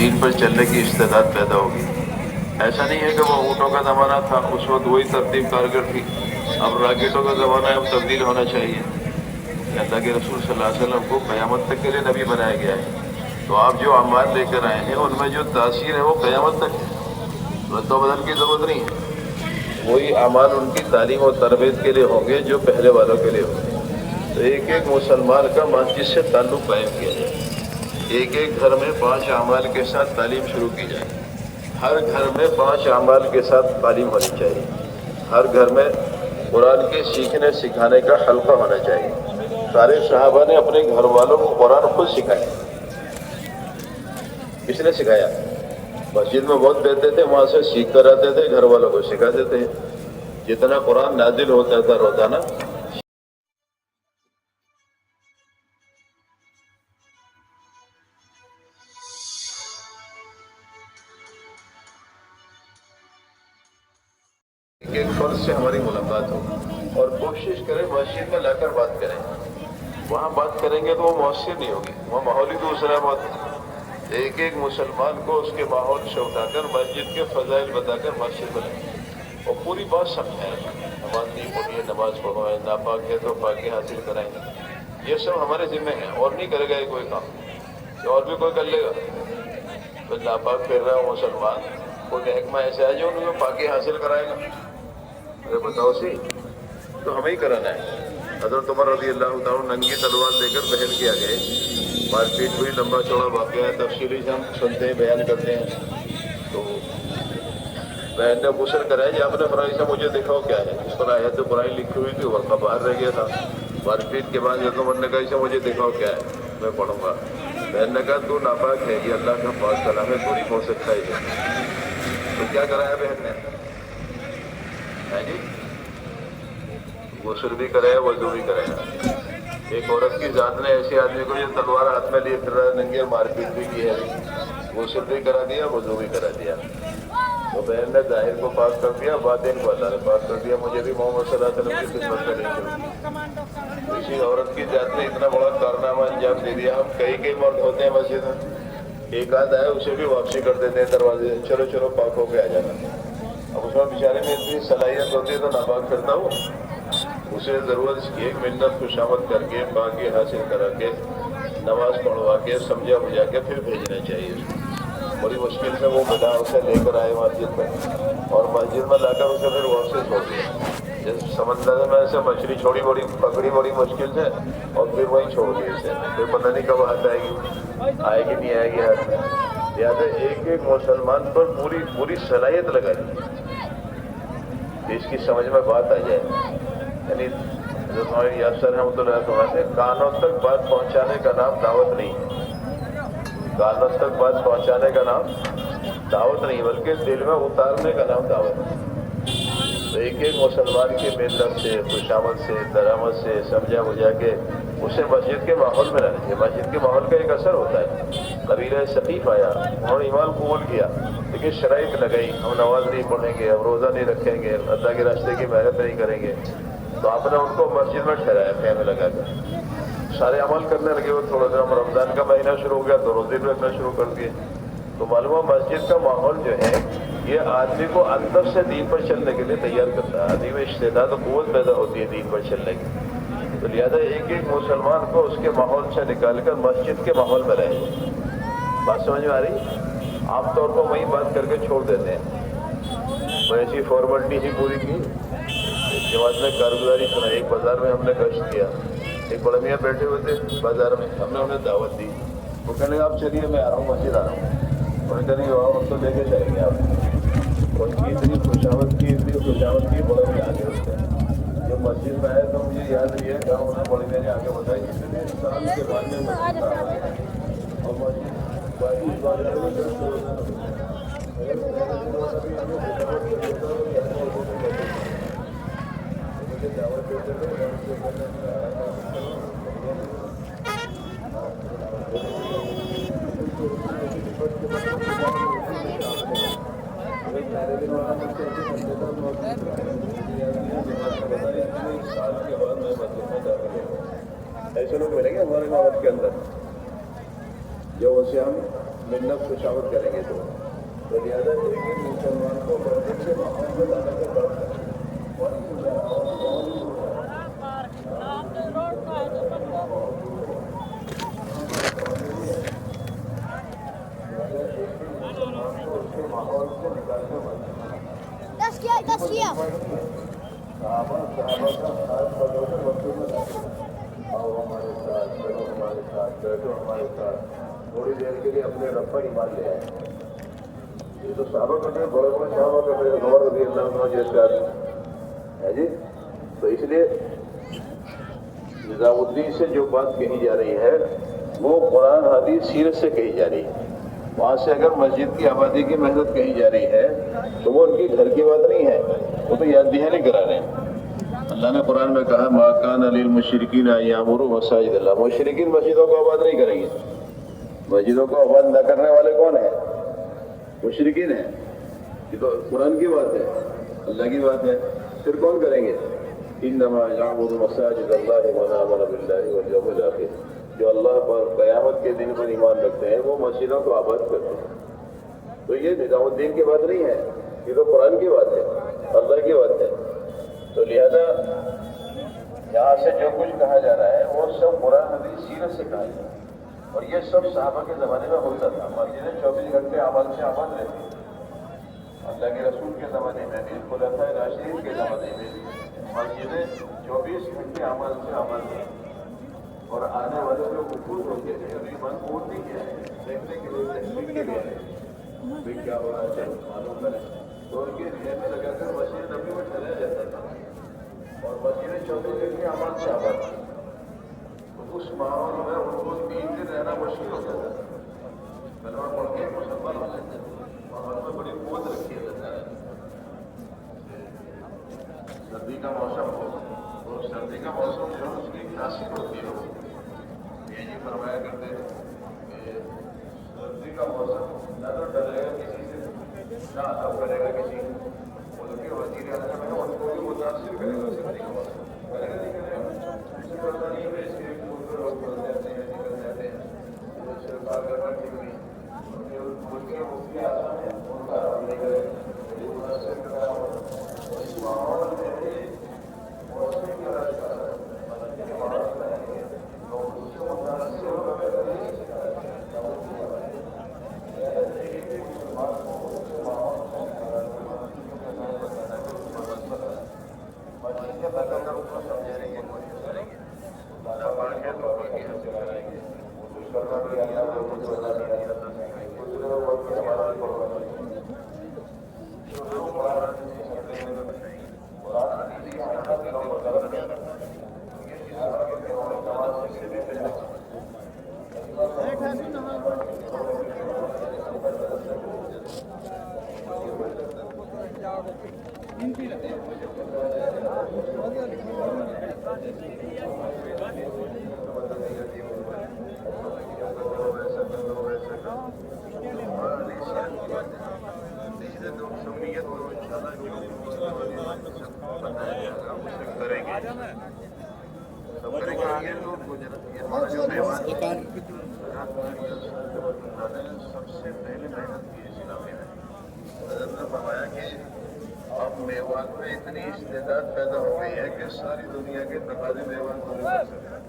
دین پر چلنے کی استعداد پیدا ہوگی۔ ایسا نہیں ہے کہ وہ اونٹوں کا زمانہ تھا، اس وقت وہی ترتیب کارگر تھی، اب راکٹوں کا زمانہ ہے، اب تبدیل ہونا چاہیے۔ اللہ کے رسول صلی اللہ علیہ وسلم کو قیامت تک کے لیے نبی بنایا گیا ہے، تو آپ جو اعمال لے کر آئے ہیں ان میں جو تاثیر ہے وہ قیامت تک ہے، رد و بدل کی ضرورت نہیں ہے۔ وہی اعمال ان کی تعلیم و تربیت کے لیے ہوں گے جو پہلے والوں کے لیے ہوں گے۔ تو ایک ایک مسلمان کا مسجد سے تعلق قائم کیا جائے، ایک ایک گھر میں 5 اعمال کے ساتھ تعلیم شروع کی جائے، ہر گھر میں 5 اعمال کے ساتھ تعلیم ہونی چاہیے، ہر گھر میں قرآن کے سیکھنے سکھانے کا حلقہ ہونا چاہیے۔ سارے صحابہ نے اپنے گھر والوں کو قرآن خود سکھایا۔ کس نے سکھایا؟ مسجد میں بہت بیٹھتے تھے، وہاں سے سیکھ کر آتے تھے، گھر والوں کو سکھاتے تھے۔ جتنا قرآن نازل ہوتا تھا روزانہ، ایک ایک فرد سے ہماری ملاقات ہو، اور کوشش کریں مسجد میں لا کر بات کریں۔ وہاں بات کریں گے تو وہ مؤثر نہیں ہوگی، وہ ماحول ہی دوسرا بات۔ ایک ایک مسلمان کو اس کے ماحول سے اٹھا کر مسجد کے فضائل بتا کر مسجد میں لائیں اور پوری بات سمجھائیں۔ نماز نہیں پڑھی ہے، نماز پڑھو، ہے ناپاک ہے تو پاکی حاصل کرائیں۔ یہ سب ہمارے ذمہ ہیں، اور نہیں کرے گا یہ کوئی کام، یہ اور بھی کوئی کر لے گا؟ تو ناپاک پھر رہا ہو مسلمان، کوئی محکمہ ایسا ہے جو ان کو پاکی حاصل کرائے گا؟ ارے بتاؤ سی، تو ہمیں ہی کرانا ہے۔ حضرت عمر رضی اللہ تعالیٰ ننگی تلوار لے کر بہن کے آگے مار پیٹ ہوئی، لمبا چوڑا واقعہ ہے، تفصیلی سے ہم سنتے ہیں، بیان کرتے ہیں۔ تو بہن نے غسل کرایا، جی آپ نے فرمایا سے مجھے دکھاؤ کیا ہے۔ اس پر آیت قرآن لکھی ہوئی تھی، ورقہ باہر رہ گیا تھا۔ مار پیٹ کے بعد حضرت عمر نے کہا اسے مجھے دکھاؤ کیا ہے، میں پڑھوں گا۔ بہن نے کہا تو ناپاک ہے، یہ اللہ کا پاک کلام ہے، تو نہیں پڑھ سکتا ہے۔ تو کیا کرایا بہن نے؟ جی غسل بھی کرایا، وضو بھی کرایا۔ ایک عورت کی ذات نے ایسے آدمی کو یہ تلوار ہاتھ میں لیے پھر رہا ننگے، مار پیٹ بھی کی ہے، غسل بھی کرا دیا، وضو بھی کرا دیا۔ تو بہن نے ظاہر کو پاک کر دیا، باطن کو اللہ نے پاک کر دیا۔ مجھے بھی محمد صلی اللہ علیہ وسلم کی خدمت کرنی چاہیے۔ اسی عورت کی ذات نے اتنا بڑا کارنامہ انجام دے دیا۔ ہم کئی مرد ہوتے ہیں مسجد میں، ایک آدھ آئے اسے بھی واپسی کر دیتے ہیں دروازے سے، چلو چلو پاک ہو کے آ جانا۔ اب اس میں بیچارے میں اتنی صلاحیت ہوتی ہے تو ناپاک کرتا ہوں، اسے ضرورت اس کی ایک منت خوشامد کر کے پاکی حاصل کرا کے نماز پڑھوا کے سمجھا بجھا کے پھر بھیجنا چاہیے۔ بڑی مشکل سے وہ بنا اسے لے کر آئے مسجد میں، اور مسجد میں لا کر اسے پھر واپس چھوڑ دیا۔ جیسے سمندر میں سے مچھلی چھوڑی، پکڑی بڑی مشکل سے، اور پھر وہیں چھوڑ دی اسے، پھر پتہ نہیں کب ہاتھ آئے گی نہیں آئے گی ہاتھ میں۔ لہٰذا ایک ایک مسلمان پر پوری صلاحیت لگا دی کہ اس کی سمجھ میں بات آ جائے۔ یعنی حضرت مولانا یاسر رحمۃ اللہ علیہ، کانوں تک بات پہنچانے کا نام دعوت نہیں ہے، کانوں تک بات پہنچانے کا نام دعوت نہیں، بلکہ دل میں اتارنے کا نام دعوت ہے۔ تو ایک ایک مسلمان کی محنت سے، خوشامد سے، درآمد سے سمجھا بجھا کے اسے مسجد کے ماحول میں رہنا چاہیے۔ مسجد کے ماحول کا ایک اثر ہوتا ہے۔ قبیلہ ثقیف آیا، انہوں نے ایمان قبول کیا، لیکن شرائط لگائی، ہم نماز نہیں پڑھیں گے، ہم روزہ نہیں رکھیں گے، اللہ کے راستے کی محنت نہیں کریں گے۔ تو آپ نے ان کو مسجد میں ٹھہرایا، خیمے لگا کر سارے عمل کرنے لگے۔ وہ تھوڑا سا رمضان کا مہینہ شروع ہو گیا تو روزے بھی رکھنا شروع کر دیے۔ تو معلوم مسجد کا ماحول جو ہے یہ آدمی کو اندر سے دین پر چلنے کے لیے تیار کرتا ہے، آدمی میں استعداد و قوت پیدا ہوتی ہے دین پر چلنے کی۔ تو لہٰذا ایک ایک مسلمان کو اس کے ماحول سے نکال کر مسجد کے ماحول میں رہے۔ بات سمجھ میں آ رہی؟ عام طور پر وہیں بات کر کے چھوڑ دیتے ہیں، وہ ایسی فارملٹی ہی پوری کی۔ جماعت نے کارگزاری سنائی، ایک بازار میں ہم نے گشت کیا، ایک بڑے میاں بیٹھے ہوئے تھے بازار میں، ہم نے انہیں دعوت دی۔ وہ کہنے لگے آپ چلیے میں آ رہا ہوں، مسجد آ رہا ہوں۔ انہوں نے کہا ہم تو لے کے چلیں گے آپ۔ ان کی اتنی خوشامد کی بڑے میں آگے ہوتے ہیں۔ جب مسجد میں آئے تو مجھے یاد نہیں ہے کہ انہوں نے بڑے میں آگے بتائی کتنے سال کے بعد میں مسجد آ رہا ہے، اور مسجد بازار میں ایسے لوگ ملیں گے ہمارے ماحول کے اندر جو اسے ہم منت خوشامد کریں گے تو لہٰذا ایک مسلمان کو مسجد سے ماحول میں لانے کا پڑتا ہے. تھوڑی دیر کے لیے اپنے رب پر ایمان لے آئے. یہ تو صحابہ کرتے بڑے بڑے صحابہ کرتے عمر رضی اللہ عنہ جیسے آدمی ہے جی. تو اس لیے نظام الدین سے جو بات کہی جا رہی ہے وہ قرآن حدیث سیرت سے کہی جا رہی ہے. وہاں سے اگر مسجد کی آبادی کی محنت کہی جا رہی ہے تو وہ ان کی گھر کی بات نہیں ہے, وہ تو یاد دہانی کرا رہے ہیں. اللہ نے قرآن میں کہا ما کان للمشرکین ان یعمروا مساجد اللہ. مشرکین مسجدوں کو آباد نہیں کریں گے. مسجدوں کو آباد نہ کرنے والے کون ہیں؟ مشرکین ہیں. یہ تو قرآن کی بات ہے, اللہ کی بات ہے. پھر کون کریں گے؟ انما یعمر مساجد اللہ من آمن باللہ والیوم الآخر. جو اللہ پر قیامت کے دن پر ایمان رکھتے ہیں وہ مسجدوں کو آباد کرتے ہیں. تو یہ نظام الدین کی بات نہیں ہے, یہ تو قرآن کی بات ہے, اللہ کی بات ہے. تو لہذا یہاں سے جو کچھ کہا جا رہا ہے وہ سب قرآن حدیث سیرت سے کہا جا رہا ہے. اور یہ سب صحابہ کے زمانے میں ہوتا تھا. مسجدیں 24 گھنٹے عمل سے آباد رہتی. اللہ کے رسول کے زمانے میں بھی, خلفائے راشدین کے زمانے میں بھی مسجدیں 24 گھنٹے عمل سے آباد رہتی. اور آنے والے لوگ خود ہوتے تھے ابھی من پورتی کیا ہے دیکھنے کے لیے, تحقیق کے لیے کیا ہو رہا ہے معلوم کریں. تو ان کے ذہن میں لگا کر مسجد نبی میں چلایا جاتا تھا اور مسجدیں 24 گھنٹے عمل سے آباد تھی. تو اس ماحول میں ان کو 3 دن رہنا مشکل ہو جاتا تھا. کلمہ پڑھ کے مسلمان ہو جاتے تھے. اور ان میں بڑی قوت رکھی ہے. سردی کا موسم ہو اور سردی کا موسم جو اس کی تاثیر ہوتی ہے یہ جی فرمایا کرتے ہیں کہ سردی کا موسم نہ تو ڈرے گا کسی سے نہ ادب کرے گا کسی کو. ان کے وزیر اعظم ہے ان کو بھی متاثر کرے گا سردی کا موسم. کرے گا نہیں کرے گا کسی کو پتہ نہیں ہے. اس کے لوگ بول جاتے ہیں نکل جاتے ہیں سرکار کرنا ٹھیک نہیں. ان کے مفتی اعظم ہیں ان کا رب نہیں کرے گا یہ متاثر کرنا ہوگا. اس ماحول میں موسم کی وجہ سے سب سے پہلے محنت کی اسلامی میں حضرت نے فرمایا کہ اب میوان میں اتنی استعداد پیدا ہو گئی ہے کہ ساری دنیا کے تقاضے میوان پورے کر سکتے ہیں.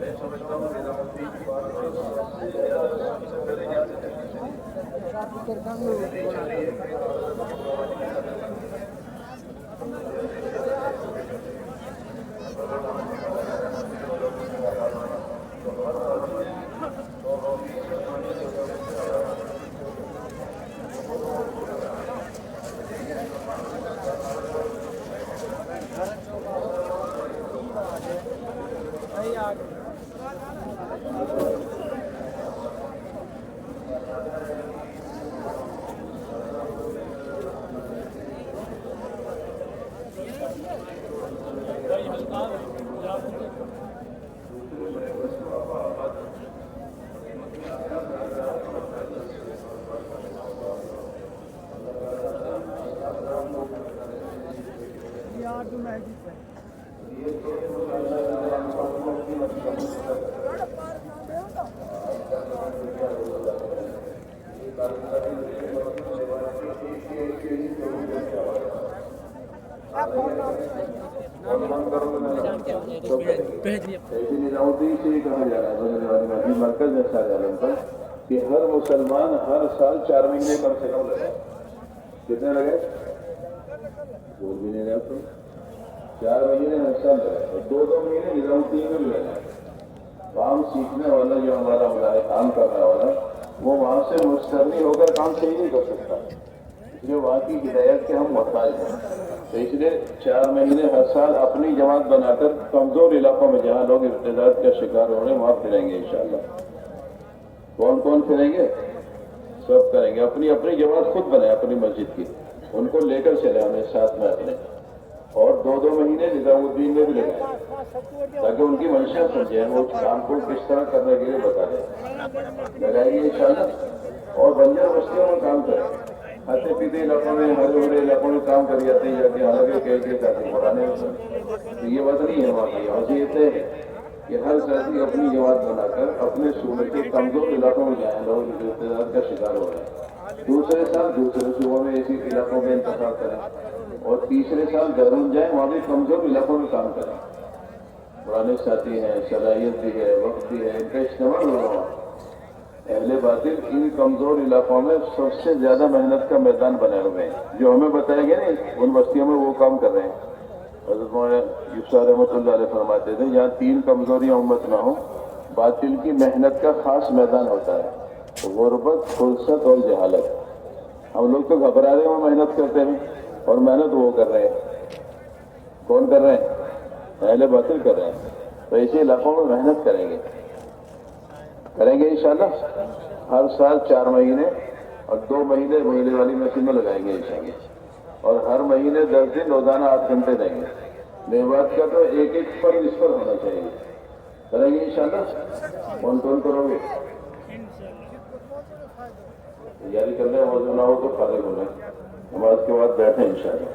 میں سمجھتا ہوں نظام الدین کی بات سب سے پہلے یہاں سے نظامالدین سے یہ کہا جا رہا ہے مرکز ہے سارے عالم پر کہ ہر مسلمان ہر سال 4 مہینے کم سے کم لگائے. کتنے لگے؟ بول بھی نہیں رہے تو 4 مہینے ہر سال لگائے اور 2 مہینے نظامالدین میں بھی لگائے. کام سیکھنے والا جو ہمارا ہوتا ہے کام کرنے والا وہ وہاں سے مستغنی ہو کر کام صحیح نہیں کر سکتا، اس لیے وہاں کی ہدایت کے ہم محتاج ہیں. تو اس لیے 4 مہینے ہر سال اپنی جماعت بنا کر کمزور علاقوں میں جہاں لوگ ابتداءات کا شکار ہو رہے ہیں وہاں پھریں گے انشاءاللہ. کون کون پھریں گے؟ سب کریں گے. اپنی اپنی جماعت خود بنائے اپنی مسجد کی، ان کو لے کر چلے ہمیں ساتھ میں اپنے، اور 2 مہینے نظام الدین میں بھی لگائیں تاکہ ان کی منشا سمجھیں، وہ کام کو کس طرح کرنے کے لیے بتا دیں. لگائیں گے انشاءاللہ. اور بنجر بستیوں میں کام کریں، کھاتے پیتے علاقوں میں ہرے بھرے علاقوں میں کام کر جاتے ہیں، جا کے حالانکہ کہہ کے جاتے ہیں پرانے. یہ بات نہیں ہے وہاں کی. وہاں سے یہ ہے کہ ہر ساتھی اپنی جماعت بنا کر اپنے صوبے کے کمزور علاقوں میں جائیں، لوگ ابتداءات کا شکار ہو رہے ہیں. دوسرے سال دوسرے صوبوں میں ایسی علاقوں میں انتخاب کریں، اور تیسرے سال بیرون جائیں، وہاں بھی کمزور علاقوں میں کام کریں. پرانے ساتھی ہیں، صلاحیت بھی ہے، وقت بھی ہے، ان کا استعمال ہو رہا. اہل باطل ان کمزور علاقوں میں سب سے زیادہ محنت کا میدان بنے ہوئے ہیں. جو ہمیں بتایا گیا نا ان بستیوں میں وہ کام کر رہے ہیں. حضرت مولانا یوسف رحمۃ اللہ علیہ فرماتے تھے جہاں 3 کمزوریاں امت نہ ہو، باطل کی محنت کا خاص میدان ہوتا ہے: غربت، فرصت اور جہالت. ہم لوگ تو گھبرا رہے ہیں، وہ محنت کرتے ہیں، اور محنت وہ کر رہے ہیں. کون کر رہے ہیں؟ اہل باطل کر رہے ہیں. تو ایسے علاقوں میں محنت کریں گے انشاءاللہ. ہر سال 4 مہینے اور 2 مہینے مہینے والی مشین میں لگائیں گے انشاءاللہ. اور ہر مہینے 10 دن روزانہ 8 گھنٹے دیں گے. میری بات کا تو ایک پر اس پر ہونا چاہیے. کریں گے انشاءاللہ. کون کون کرو گے؟ تیاری کرنے موضوع نہ ہو تو فارغ ہونا، نماز کے بعد بیٹھیں انشاءاللہ.